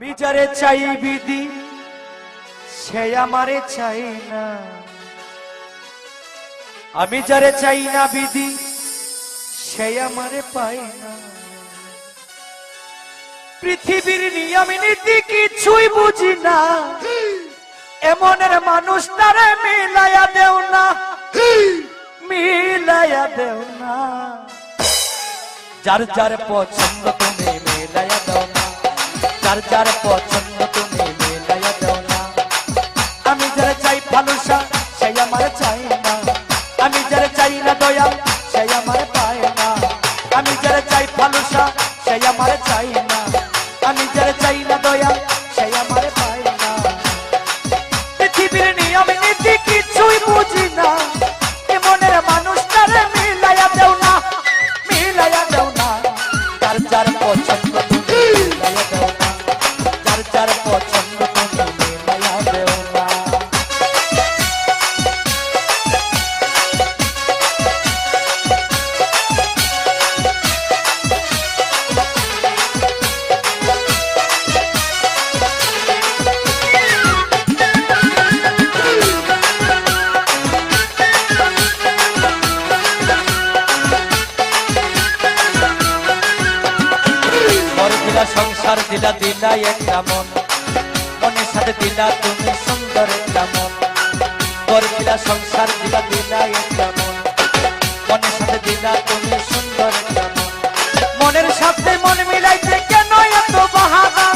আমি যারে চাই বিধি সে আমারে চাই না, আমি যারে চাই না বিধি সে আমারে পায় না। পৃথিবীর নিয়ম নীতি কিছুই বুঝি না, এমনের মানুষ তারে মিলাইয়া দেও না, মিলাইয়া দেও না। যার যার পছন্দ তুমি মিলাইয়া দাও না, যার যার পছন্দ তুমি মিলাইয়া দাও না। আমি যারা চাই ভালোবাসা সেই আমার চাই না, আমি যারা চাই না দয়া সেই আমার পায় না। আমি যারা চাই ভালোবাসা সেই আমার চাই না, আমি যারা চাই না দয়া সেই আমার পায় না। পৃথিবীর নিয়ম নীতি কিছুই বুঝি না, এমনের মানুষ তারে মিলাইয়া দেও না, মিলাইয়া দেও না। যার যার পছন্দ তুমি মিলাইয়া দেও না, যার যার পছন্দ তুমি মিলাইয়া দেও না। সংসার দিলা দিলা একটা মন, মনের সাথে দিলা তুমি সুন্দর একটা মন। তোর দিলা সংসার দিলা দিলা একটা মন, মনের সাথে দিলা তুমি সুন্দর একটা মন। মনের সাথে মন মিলাইতে কেন এত বাহানা,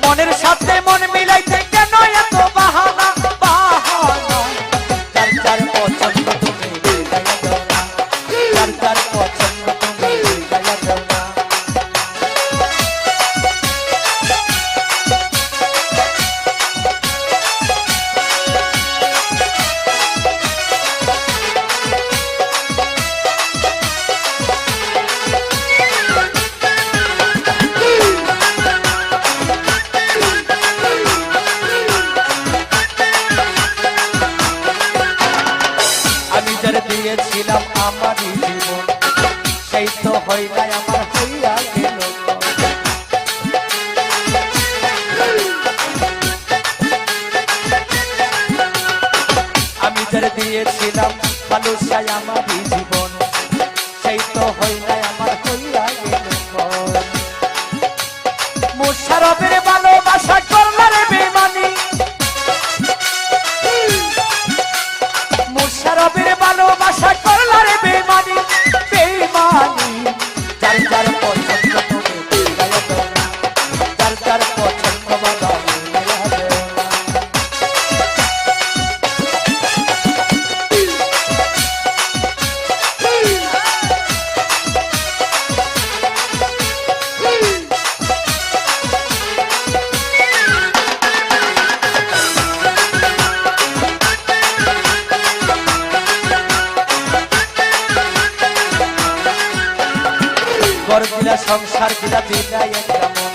মনের সাথে মন মিলাইতে কেন এত বাহানা, বাহানা। যার যার পছন্দ তুমি মিলাইয়া দাও না, যার যার পছন্দ তুমি মিলাইয়া দাও না। আমি যারা দিয়েছিলাম আমারই জীবন, সেই তো হয় না আমার হইয়া গেল। আমি যারা দিয়েছিলাম ভালোবাসায় আমারই জীবন, সেই তো হয় না আমার হইয়া গেল। মুশারফের ভালোবাসা করলারে বেমানি, মুশারফের ভালোবাসা করলারে বেমানি, বেমানি। যার যার পছন্দ তুমি মিলাইয়া দাও না, যার যার পছন্দ বাবা মিলাইয়া দাও না। ঘর দিলা সংসার দিলা দিলা একটা মন,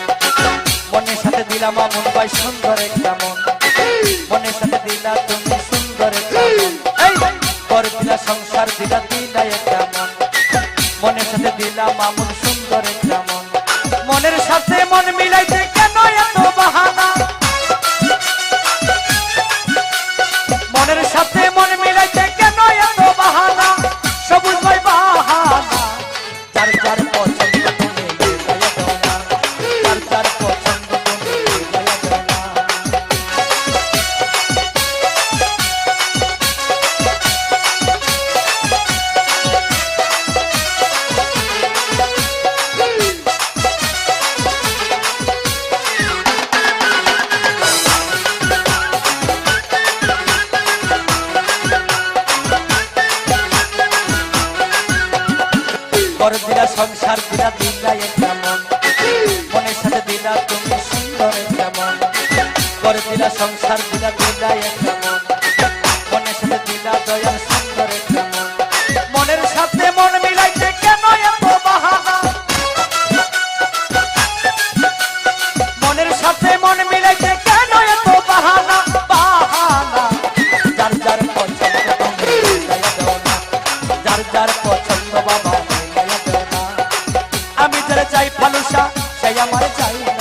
মনের সাথে দিলাম আমন ভাই সুন্দর একটা মন, মনের সাথে দিলা তুমি সুন্দর একটা মন। ঘর দিলা সংসার দিলা দিলা একটা মন, মনের সাথে দিলাম আমন সুন্দর একটা মন। মনের সাথে মন মিলাইতে কেন এত বাহানা, মনের সাথে মন মিলাইতে কেন এত বাহানা, সবুজ ভাই বাহানা। যার যার পছন্দ তুমি মিলাইয়া দাও না, যার যার পছন্দ তুমি মিলাইয়া দাও না। ঘর দিলা সংসার দিলা দিলা একটা মন, মনের সাথে দিলা তুমি সুন্দর একটা মন। ঘর দিলা সংসার দিলা দিলা একটা মন, মনের সাথে দিলা দয়াল সুন্দর একটা মন। মনের সাথে মন মিলাইতে কেন এত বাহানা, মনের সাথে মন মিলাইতে কেন এত বাহানা, বাহানা। যার যার পছন্দ তুমি মিলাইয়া দাও না, যার যার পছন্দ বাবা মিলাইয়া দাও না। আমি যারা চাই ভালোসা সেই আমার চাই না।